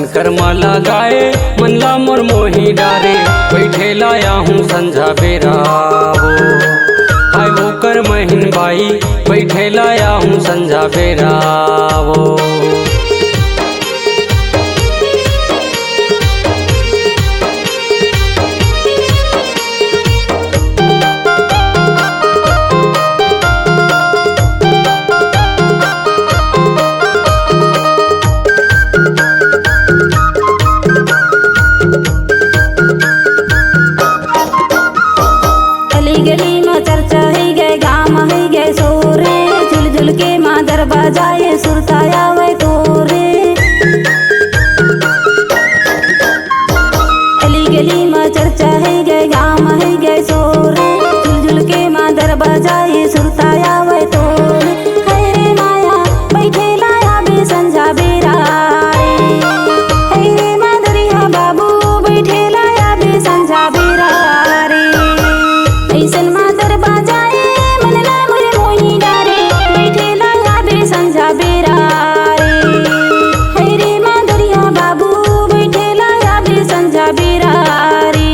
शंकर माला गाए मनला मोर मोही डारे बैठे लाया हूँ संझा बेरा वो हाय वो कर महीन भाई बैठे लाया हूँ संझा बेरा वो। गली में चर्चा है गए गाम है गए सोरे झुल झुल के मादर बजाए सुरताया वे तोरे। गली गली में चर्चा है गए गाम है गए सोरे झुल झुल के मादर बजाए सुरताया वे तोरे। है रे माया बैठे लाया बे संझा बेरा है रे मादरिया बाबू बैठे लाया बे संझा बेरा ऐसन मादर बाजाए मनला मोर मोही डारे बैठे लाया बे संझा बेरा है रे मादरिया बाबू बैठे लाया बे संझा बेरा रे।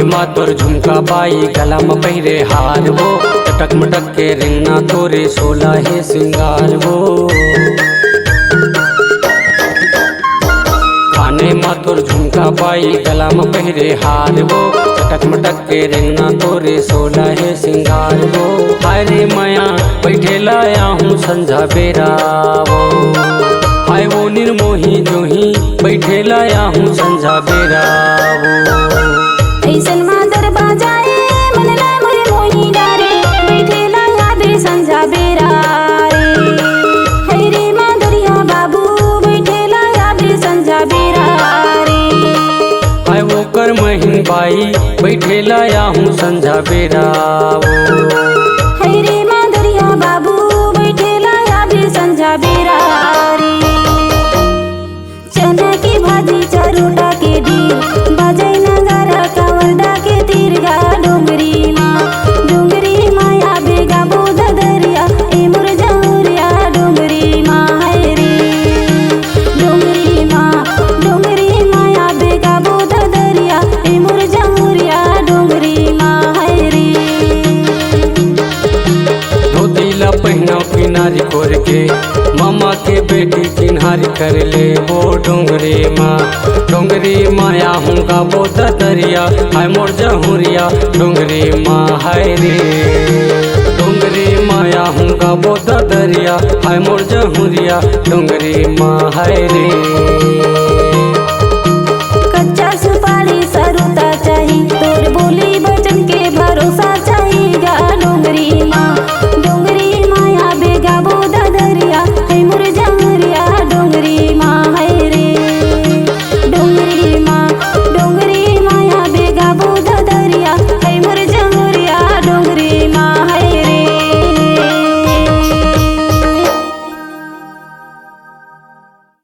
मातोर झुमका बाई गला में पहिरे हार वो टटक मटक के रिंगना तोरे सोला है सिंगार वो। खाने मातोर झुमका बाई गला में पहिरे हार वो टटक मटक के रिंगना तोरे सोला है सिंगार वो। हाय रे माया बैठे लाया हूँ संझा बेरा वो हाय वो निर्मोही जोही बैठे लाया हूँ संझा बेरा वो। ऐसन मादर बाजाए मनला मोर मोही डारे बैठे लाया बे संझा बेरा है रे मादरिया बाबू बैठे लाया बे संझा बेरा रे। हाय वो कर महीन बाई बैठे लाया हूँ संझा बेरा वो है रे मादरिया बाबू बैठे लाया बे संझा बेरा रे। चना की भाजी चरोटा के ढीर बजाई नगारा कावलडा के तीरगा डोंगरी माँ या बेगा बोध दरिया ए मोर जहुरिया डोंगरी माँ है रे डोंगरी माँ या बेगा बोध दरिया ए मोर जहुरिया डोंगरी माँ है रे। धोतीला पहना किनारी कोर के मामा के बेटी किनारी कर ले वो डोंगरी माया हूँ का बोध दरिया हाय मोर जहुरिया डोंगरी माँ है रे डोंगरी माया हूँ का बोध दरिया हाय मोर जहुरिया डोंगरी माँ है रे।